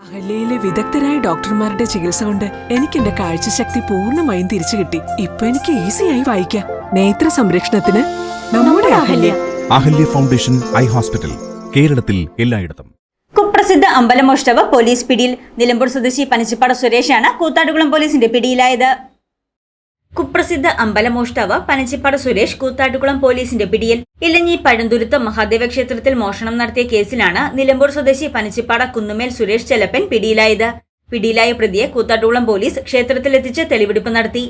അഹല്യയിലെ വിദഗ്ധരായ ഡോക്ടർമാരുടെ ചികിത്സ കൊണ്ട് എനിക്ക് എന്റെ കാഴ്ചശക്തി പൂർണ്ണമായും തിരിച്ചു കിട്ടി. ഇപ്പൊ എനിക്ക് ഈസിയായി വായിക്കാം. നേത്ര സംരക്ഷണത്തിന് നമ്മുടെ Ahalya. Ahalya foundation eye hospital, കേരളത്തിൽ എല്ലായിടത്തും. കുപ്രസിദ്ധ അമ്പലമോഷ്ടാവ് പോലീസ് പിടിയിൽ. നിലമ്പൂർ സ്വദേശി പനച്ചിപ്പാട സുരേഷാണ് കൂത്താട്ടുകുളം പോലീസിന്റെ പിടിയിലായത്. കുപ്രസിദ്ധ അമ്പലമോഷ്ടാവ് പനച്ചിപ്പാട സുരേഷ് കൂത്താട്ടുകുളം പോലീസിന്റെ പിടിയിൽ. ഇലഞ്ഞി പഴന്തുരുത്ത് മഹാദേവ ക്ഷേത്രത്തിൽ മോഷണം നടത്തിയ കേസിലാണ് നിലമ്പൂർ സ്വദേശി പനച്ചിപ്പാട കുന്നുമേൽ സുരേഷ് ചെലപ്പൻ പിടിയിലായത്. പിടിയിലായ പ്രതിയെ കൂത്താട്ടുകുളം പോലീസ് ക്ഷേത്രത്തിലെത്തിച്ച് തെളിവെടുപ്പ് നടത്തി.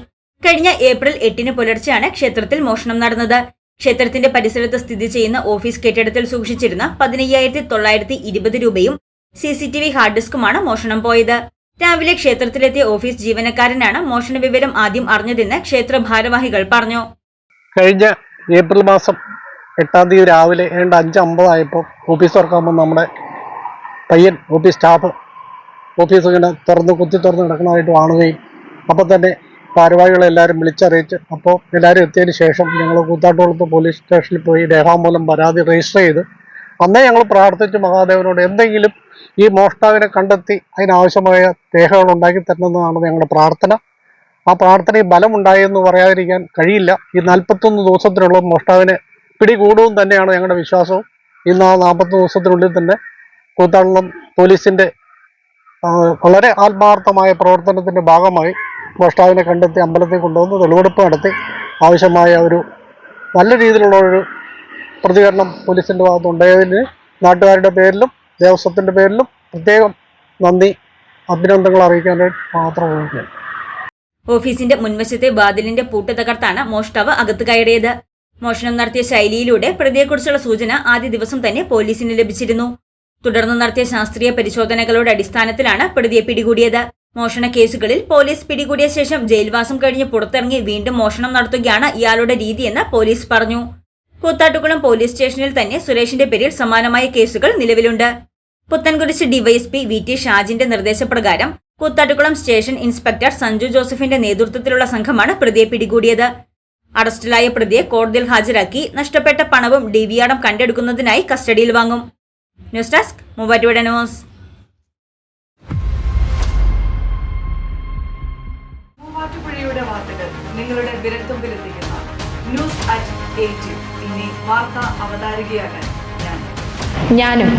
കഴിഞ്ഞ ഏപ്രിൽ 8 പുലർച്ചെയാണ് ക്ഷേത്രത്തിൽ മോഷണം നടന്നത്. ക്ഷേത്രത്തിന്റെ പരിസരത്ത് സ്ഥിതി ചെയ്യുന്ന ഓഫീസ് കെട്ടിടത്തിൽ സൂക്ഷിച്ചിരുന്ന 15,920 രൂപയും CCTV ഹാർഡ് ഡിസ്കുമാണ് മോഷണം പോയത്. രാവിലെ ക്ഷേത്രത്തിലെത്തിയ ഓഫീസ് ജീവനക്കാരനാണ് മോഷണ വിവരം ആദ്യം അറിഞ്ഞതെന്ന് ക്ഷേത്ര ഭാരവാഹികൾ പറഞ്ഞു. കഴിഞ്ഞ ഏപ്രിൽ മാസം 8 രാവിലെ 5:50 ആയപ്പോൾ ഓഫീസ് തുറക്കുമ്പോൾ നമ്മുടെ പയ്യൻ ഓഫീസ് സ്റ്റാഫ് ഓഫീസ് ഇങ്ങനെ കുത്തി തുറന്ന് കിടക്കുന്നതായിട്ട് കാണുകയും അപ്പോൾ തന്നെ ഭാരവാഹികളെല്ലാവരും വിളിച്ചറിയിച്ച് അപ്പോൾ എല്ലാവരും എത്തിയതിന് ശേഷം ഞങ്ങൾ കൂത്താട്ടുകുളത്ത് പോലീസ് സ്റ്റേഷനിൽ പോയി രേഖാമൂലം പരാതി രജിസ്റ്റർ ചെയ്ത് അന്നേ ഞങ്ങൾ പ്രാർത്ഥിച്ച് മഹാദേവനോട് എന്തെങ്കിലും ഈ മോഷ്ടാവിനെ കണ്ടെത്തി അതിനാവശ്യമായ രേഖകൾ ഉണ്ടാക്കി തരണമെന്നാണ് ഞങ്ങളുടെ പ്രാർത്ഥന. ആ പ്രാർത്ഥനയിൽ ബലമുണ്ടായെന്ന് പറയാതിരിക്കാൻ കഴിയില്ല. ഈ 41 ദിവസത്തിനുള്ള മോഷ്ടാവിനെ പിടികൂടും തന്നെയാണ് ഞങ്ങളുടെ വിശ്വാസവും. ഇന്ന് ആ 40 ദിവസത്തിനുള്ളിൽ തന്നെ കൂത്താട്ടുകുളം പോലീസിൻ്റെ വളരെ ആത്മാർത്ഥമായ പ്രവർത്തനത്തിൻ്റെ ഭാഗമായി മോഷ്ടാവിനെ കണ്ടെത്തി അമ്പലത്തിൽ കൊണ്ടുവന്ന് തെളിവെടുപ്പ് നടത്തി ആവശ്യമായ ഒരു നല്ല രീതിയിലുള്ള ഒരു പ്രതികരണം പോലീസിൻ്റെ ഭാഗത്തുണ്ടായതിന് നാട്ടുകാരുടെ പേരിലും ദേവസ്വത്തിൻ്റെ പേരിലും പ്രത്യേകം നന്ദി അഭിനന്ദനങ്ങൾ അറിയിക്കാനായിട്ട് മാത്രമാണ്. ഓഫീസിന്റെ മുൻവശത്തെ വാതിലിന്റെ പൂട്ട് തകർത്താണ് മോഷ്ടാവ് അകത്ത് കയറിയത്. മോഷണം നടത്തിയ ശൈലിയിലൂടെ പ്രതിയെക്കുറിച്ചുള്ള സൂചന ആദ്യ ദിവസം തന്നെ പോലീസിന് ലഭിച്ചിരുന്നു. തുടർന്ന് നടത്തിയ ശാസ്ത്രീയ പരിശോധനകളുടെ അടിസ്ഥാനത്തിലാണ് പ്രതിയെ പിടികൂടിയത്. മോഷണ കേസുകളിൽ പോലീസ് പിടികൂടിയ ശേഷം ജയിൽവാസം കഴിഞ്ഞ് പുറത്തിറങ്ങി വീണ്ടും മോഷണം നടത്തുകയാണ് ഇയാളുടെ രീതിയെന്ന് പോലീസ് പറഞ്ഞു. കൂത്താട്ടുകുളം പോലീസ് സ്റ്റേഷനിൽ തന്നെ സുരേഷിന്റെ പേരിൽ സമാനമായ കേസുകൾ നിലവിലുണ്ട്. പുത്തൻകുരിശ് ഡിവൈഎസ്പി VT ഷാജിന്റെ നിർദ്ദേശപ്രകാരം കൂത്താട്ടുകുളം സ്റ്റേഷൻ ഇൻസ്പെക്ടർ സഞ്ജു ജോസഫിന്റെ നേതൃത്വത്തിലുള്ള സംഘമാണ് പ്രതിയെ പിടികൂടിയത്. അറസ്റ്റിലായ പ്രതിയെ കോടതിയിൽ ഹാജരാക്കി നഷ്ടപ്പെട്ട പണവും DVR കണ്ടെടുക്കുന്നതിനായി കസ്റ്റഡിയിൽ വാങ്ങും. News desk Muvattupuzha news. മൂവാറ്റുപുഴയുടെ വാർത്തകൾ നിങ്ങളുടെ വിരൽത്തുമ്പിലെത്തിക്കുന്ന News@18. ഇനി വാർത്താ അവതാരികയാകാൻ ഞാനും.